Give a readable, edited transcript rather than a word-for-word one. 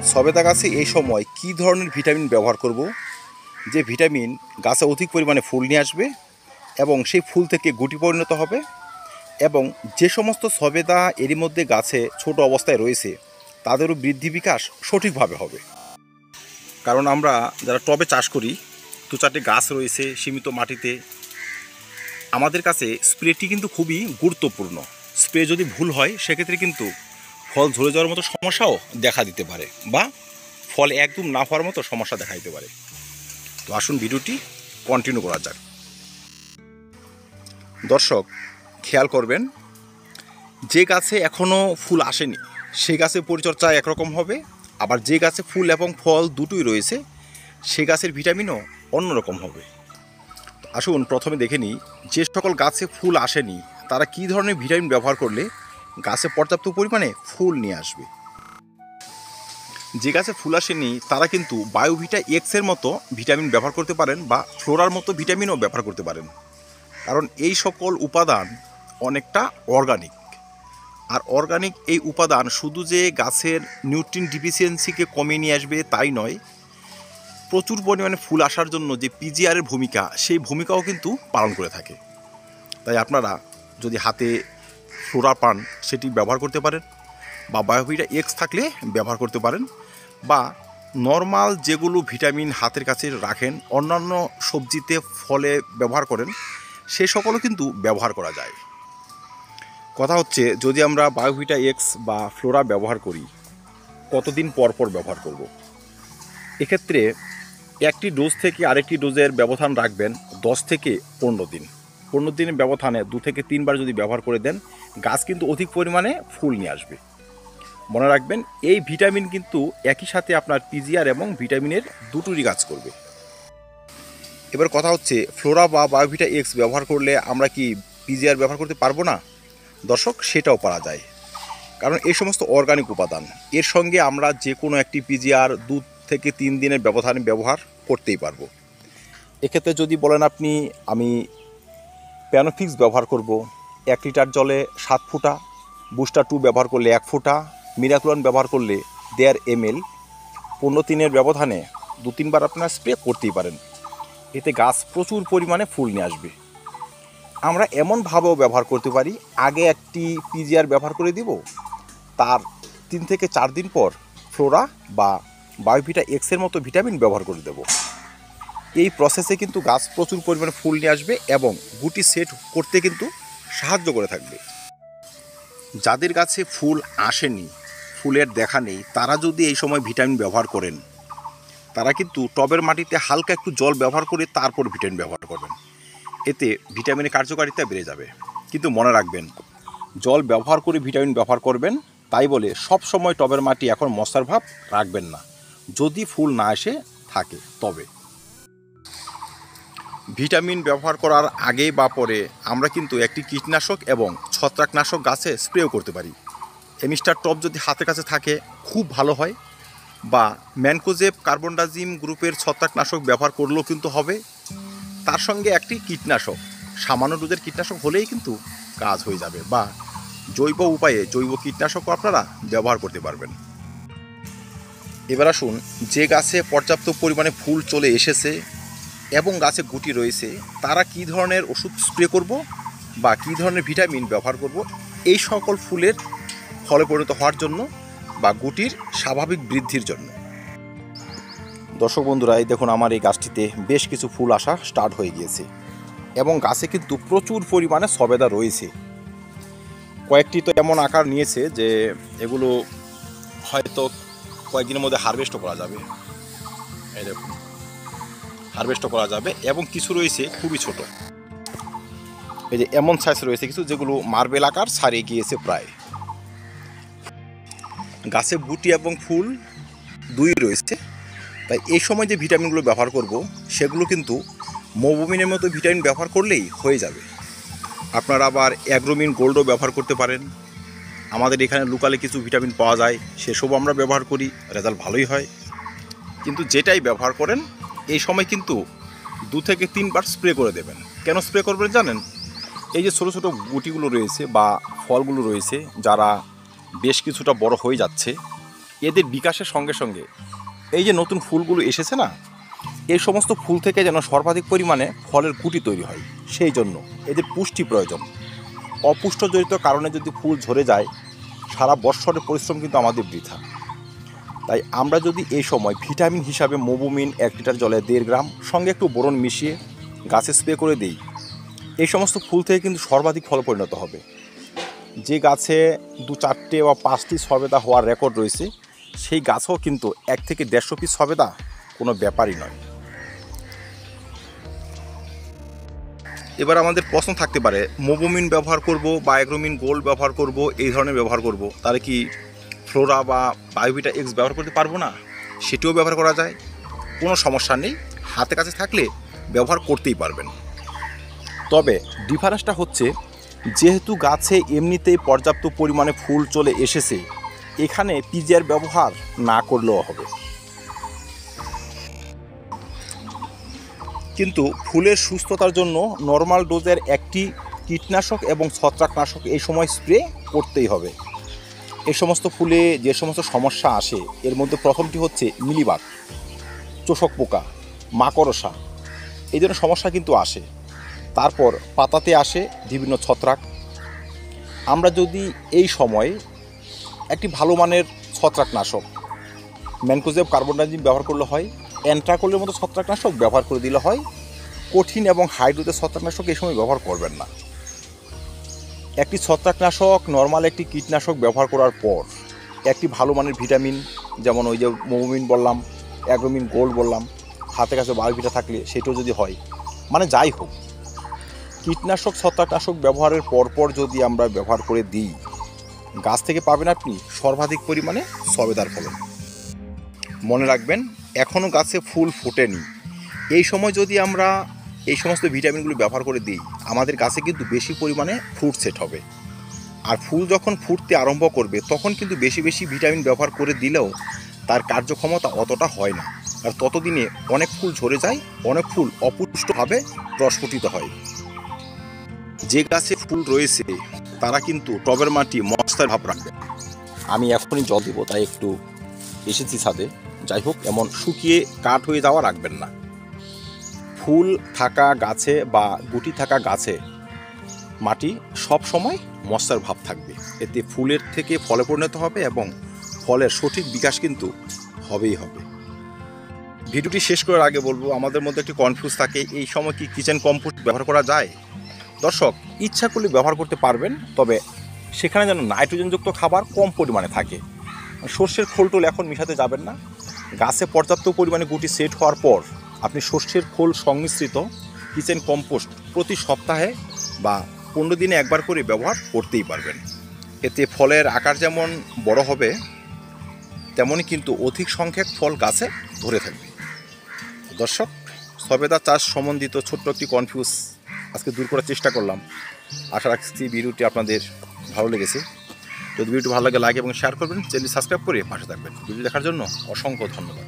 সবেদা গাছে এই সময় কী ধরনের ভিটামিন ব্যবহার করব, যে ভিটামিন গাছে অধিক পরিমাণে ফুল নিয়ে আসবে এবং সেই ফুল থেকে গুটি পরিণত হবে, এবং যে সমস্ত সবেদা এরই মধ্যে গাছে ছোট অবস্থায় রয়েছে তাদেরও বৃদ্ধি বিকাশ সঠিকভাবে হবে। কারণ আমরা যারা টবে চাষ করি, দু চারটে গাছ রয়েছে সীমিত মাটিতে, আমাদের কাছে স্প্রেটি কিন্তু খুবই গুরুত্বপূর্ণ। স্প্রে যদি ভুল হয় সেক্ষেত্রে কিন্তু ফল ঝরে যাওয়ার মতো সমস্যাও দেখা দিতে পারে, বা ফল একদম না হওয়ার মতো সমস্যা দেখা দিতে পারে। তো আসুন ভিডিওটি কন্টিনিউ করা যাক। দর্শক খেয়াল করবেন, যে গাছে এখনও ফুল আসেনি সেই গাছের পরিচর্যা একরকম হবে, আবার যে গাছে ফুল এবং ফল দুটোই রয়েছে সে গাছের ভিটামিনও অন্যরকম হবে। আসুন প্রথমে দেখে নিই, যে সকল গাছে ফুল আসেনি তারা কী ধরনের ভিটামিন ব্যবহার করলে গাছে পর্যাপ্ত পরিমাণে ফুল নিয়ে আসবে। যে গাছে ফুল আসেনি তারা কিন্তু বায়োভিটা এক্সের মতো ভিটামিন ব্যবহার করতে পারেন, বা ফ্লোরার মতো ভিটামিনও ব্যবহার করতে পারেন। কারণ এই সকল উপাদান অনেকটা অর্গানিক, আর অর্গানিক এই উপাদান শুধু যে গাছের নিউট্রিন ডিফিসিয়েন্সিকে কমিয়ে নিয়ে আসবে তাই নয়, প্রচুর পরিমাণে ফুল আসার জন্য যে পিজিআরের ভূমিকা সেই ভূমিকাও কিন্তু পালন করে থাকে। তাই আপনারা যদি হাতে ফ্লোরা পান সেটি ব্যবহার করতে পারেন, বা বায়োভিটা এক্স থাকলে ব্যবহার করতে পারেন, বা নর্মাল যেগুলো ভিটামিন হাতের কাছে রাখেন অন্যান্য সবজিতে ফলে ব্যবহার করেন সে সকলও কিন্তু ব্যবহার করা যায়। কথা হচ্ছে, যদি আমরা বায়োভিটা এক্স বা ফ্লোরা ব্যবহার করি কতদিন পর পর ব্যবহার করব। এক্ষেত্রে একটি ডোজ থেকে আরেকটি ডোজের ব্যবধান রাখবেন 10 থেকে 15 দিন। 15 দিনের ব্যবধানে 2 থেকে 3 বার যদি ব্যবহার করে দেন গাছ কিন্তু অধিক পরিমাণে ফুল নিয়ে আসবে। মনে রাখবেন, এই ভিটামিন কিন্তু একই সাথে আপনার পিজিআর এবং ভিটামিনের দুটোরই কাজ করবে। এবার কথা হচ্ছে, ফ্লোরা বা বায়োভিটা এক্স ব্যবহার করলে আমরা কি পিজিআর ব্যবহার করতে পারবো না? দর্শক, সেটাও পারা যায়। কারণ এই সমস্ত অর্গানিক উপাদান এর সঙ্গে আমরা যে কোনো একটি পিজিআর 2 থেকে 3 দিনের ব্যবধানে ব্যবহার করতেই পারবো। এক্ষেত্রে যদি বলেন আপনি আমি প্যানোফিক্স ব্যবহার করব 1 লিটার জলে 7 ফোঁটা, বুস্টার 2 ব্যবহার করলে 1 ফোঁটা, মিরাক্লোন ব্যবহার করলে 1.5 ml, 15 দিনের ব্যবধানে 2-3 বার আপনারা স্প্রে করতেই পারেন। এতে গাছ প্রচুর পরিমাণে ফুল নিয়ে আসবে। আমরা এমনভাবেও ব্যবহার করতে পারি, আগে একটি পিজিআর ব্যবহার করে দিব, তার 3 থেকে 4 দিন পর ফ্লোরা বা বায়োভিটা এক্সের মতো ভিটামিন ব্যবহার করে দেব। এই প্রসেসে কিন্তু গাছ প্রচুর পরিমাণে ফুল নিয়ে আসবে এবং গুটি সেট করতে কিন্তু সাহায্য করে থাকবে। যাদের গাছে ফুল আসেনি, ফুলের দেখা নেই, তারা যদি এই সময় ভিটামিন ব্যবহার করেন, তারা কিন্তু টবের মাটিতে হালকা একটু জল ব্যবহার করে তারপর ভিটামিন ব্যবহার করবেন। এতে ভিটামিনের কার্যকারিতা বেড়ে যাবে। কিন্তু মনে রাখবেন, জল ব্যবহার করে ভিটামিন ব্যবহার করবেন তাই বলে সব সময় টবের মাটি এখন মশার ভাব রাখবেন না। যদি ফুল না এসে থাকে তবে ভিটামিন ব্যবহার করার আগে বা পরে আমরা কিন্তু একটি কীটনাশক এবং ছত্রাকনাশক গাছে স্প্রেও করতে পারি। এমিস্টার টপ যদি হাতের কাছে থাকে খুব ভালো হয়, বা ম্যানকোজেব কার্বনডাজিম গ্রুপের ছত্রাকনাশক ব্যবহার করলেও কিন্তু হবে। তার সঙ্গে একটি কীটনাশক, সামান্য ডোজের কীটনাশক হলেই কিন্তু কাজ হয়ে যাবে, বা জৈব উপায়ে জৈব কীটনাশকও আপনারা ব্যবহার করতে পারবেন। এবার আসুন, যে গাছে পর্যাপ্ত পরিমাণে ফুল চলে এসেছে এবং গাছে গুটি রয়েছে তারা কী ধরনের ওষুধ স্প্রে করব বা কী ধরনের ভিটামিন ব্যবহার করব এই সকল ফুলের ফলে পরিণত হওয়ার জন্য বা গুটির স্বাভাবিক বৃদ্ধির জন্য। দর্শক বন্ধুরা, এই দেখুন আমার এই গাছটিতে বেশ কিছু ফুল আসা স্টার্ট হয়ে গিয়েছে এবং গাছে কিন্তু প্রচুর পরিমাণে সবেদা রয়েছে। কয়েকটি তো এমন আকার নিয়েছে যে এগুলো হয়তো কয়েকদিনের মধ্যে হারভেস্টও করা যাবে। এই দেখুন, হারভেস্টও করা যাবে, এবং কিছু রয়েছে খুবই ছোট। এই যে এমন সাইজ রয়েছে কিছু যেগুলো মার্বেল আকার ছাড়িয়ে গিয়েছে প্রায়। গাছে গুটি এবং ফুল দুই রয়েছে, তাই এই সময় যে ভিটামিনগুলো ব্যবহার করব সেগুলো কিন্তু মোবোমিনের মতো ভিটামিন ব্যবহার করলেই হয়ে যাবে। আপনারা আবার অ্যাগ্রোমিন গোল্ডও ব্যবহার করতে পারেন। আমাদের এখানে লোকালে কিছু ভিটামিন পাওয়া যায়, সেসবও আমরা ব্যবহার করি, রেজাল্ট ভালোই হয়। কিন্তু যেটাই ব্যবহার করেন এই সময় কিন্তু 2 থেকে 3 বার স্প্রে করে দেবেন। কেন স্প্রে করবেন জানেন? এই যে ছোটো ছোটো গুটিগুলো রয়েছে বা ফলগুলো রয়েছে, যারা বেশ কিছুটা বড় হয়ে যাচ্ছে, এদের বিকাশের সঙ্গে সঙ্গে এই যে নতুন ফুলগুলো এসেছে না, এই সমস্ত ফুল থেকে যেন সর্বাধিক পরিমাণে ফলের গুটি তৈরি হয়, সেই জন্য এদের পুষ্টি প্রয়োজন। অপুষ্টজনিত কারণে যদি ফুল ঝরে যায়, সারা বৎসরের পরিশ্রম কিন্তু আমাদের বৃথা। তাই আমরা যদি এই সময় ভিটামিন হিসাবে মোবুমিন 1 লিটার জলে 1.5 গ্রাম সঙ্গে একটু বোরন মিশিয়ে গাছে স্প্রে করে দিই, এই সমস্ত ফুল থেকে কিন্তু সর্বাধিক ফল পরিণত হবে। যে গাছে 2-4টে বা 5টি সবেদা হওয়ার রেকর্ড রয়েছে, সেই গাছও কিন্তু 1 থেকে 150 পিস সবেদা কোনো ব্যাপারই নয়। এবার আমাদের প্রশ্ন থাকতে পারে, মোবুমিন ব্যবহার করব বা অ্যাগ্রোমিন গোল্ড ব্যবহার করব, এই ধরনের ব্যবহার করব, তাহলে কি ফ্লোরা বা বায়োভিটা এক্স ব্যবহার করতে পারবো না? সেটিও ব্যবহার করা যায়, কোনো সমস্যা নেই, হাতে কাছে থাকলে ব্যবহার করতেই পারবেন। তবে ডিফারেন্সটা হচ্ছে, যেহেতু গাছে এমনিতেই পর্যাপ্ত পরিমাণে ফুল চলে এসেছে, এখানে পিজিআর ব্যবহার না করলেও হবে। কিন্তু ফুলের সুস্থতার জন্য নর্মাল ডোজের একটি কীটনাশক এবং ছত্রাকনাশক এই সময় স্প্রে করতেই হবে। এই সমস্ত ফুলে যে সমস্ত সমস্যা আসে, এর মধ্যে প্রথমটি হচ্ছে মিলিবাগ, চোষক পোকা, মাকড়সা, এই ধরনের সমস্যা কিন্তু আসে। তারপর পাতাতে আসে বিভিন্ন ছত্রাক। আমরা যদি এই সময়ে একটি ভালো মানের ছত্রাকনাশক ম্যানকোজেব কার্বনডাজিম ব্যবহার করলে হয়, অ্যান্ট্রাকোলের মতো ছত্রাকনাশক ব্যবহার করে দিলে হয়। কঠিন এবং হাইড্রোজের ছত্রাকনাশক এই সময় ব্যবহার করবেন না। একটি ছত্রাকনাশক নর্মাল একটি কীটনাশক ব্যবহার করার পর একটি ভালো মানের ভিটামিন, যেমন ওই যে মোবুমিন বললাম, অ্যাগ্রোমিন গোল্ড বললাম, হাতে কাছে বায়োভিটা থাকলে সেটাও যদি হয়, মানে যাই হোক, কীটনাশক ছত্রাকনাশক ব্যবহারের পরপর যদি আমরা ব্যবহার করে দিই, গাছ থেকে পাবেন আপনি সর্বাধিক পরিমাণে সবেদার ফলন। মনে রাখবেন, এখনও গাছে ফুল ফোটেনি, এই সময় যদি আমরা এই সমস্ত ভিটামিনগুলো ব্যবহার করে দিই, আমাদের গাছে কিন্তু বেশি পরিমাণে ফ্রুট সেট হবে। আর ফুল যখন ফুটতে আরম্ভ করবে, তখন কিন্তু বেশি বেশি ভিটামিন ব্যবহার করে দিলেও তার কার্যক্ষমতা অতটা হয় না, আর ততদিনে অনেক ফুল ঝরে যায়, অনেক ফুল অপুষ্টভাবে প্রস্ফুটিত হয়। যে গাছে ফুল রয়েছে তারা কিন্তু টবের মাটি মশলার ভাব রাখবে। আমি এখনই জল দেবো, তাই একটু এসেছি ছাদে। যাই হোক, এমন শুকিয়ে কাঠ হয়ে যাওয়া রাখবেন না। ফুল থাকা গাছে বা গুটি থাকা গাছে মাটি সব সময় মশলার ভাব থাকবে, এতে ফুলের থেকে ফলে পরিণত হবে এবং ফলের সঠিক বিকাশ কিন্তু হবেই হবে। ভিডিওটি শেষ করার আগে বলবো, আমাদের মধ্যে একটি কনফিউজ থাকে, এই সময় কি কিচেন কম্পোস্ট ব্যবহার করা যায়? দর্শক, ইচ্ছা করলে ব্যবহার করতে পারবেন, তবে সেখানে যেন নাইট্রোজেনযুক্ত খাবার কম পরিমাণে থাকে। সর্ষের খোল-টোল এখন মিশাতে যাবেন না। গাছে পর্যাপ্ত পরিমাণে গুটি সেট হওয়ার পর আপনি সর্ষের খোল সংমিশ্রিত কিচেন কম্পোস্ট প্রতি সপ্তাহে বা 15 দিনে একবার করে ব্যবহার করতেই পারবেন। এতে ফলের আকার যেমন বড় হবে, তেমনই কিন্তু অধিক সংখ্যক ফল গাছে ধরে থাকবে। দর্শক, সবেদা চাষ সম্বন্ধিত ছোট্ট একটি কনফিউজ আজকে দূর করার চেষ্টা করলাম। আশা রাখছি ভিডিওটি আপনাদের ভালো লেগেছে। যদি ভিডিওটি ভালো লাগে, লাইক এবং শেয়ার করবেন, চ্যানেলটি সাবস্ক্রাইব করে পাশে থাকবেন। ভিডিও দেখার জন্য অসংখ্য ধন্যবাদ।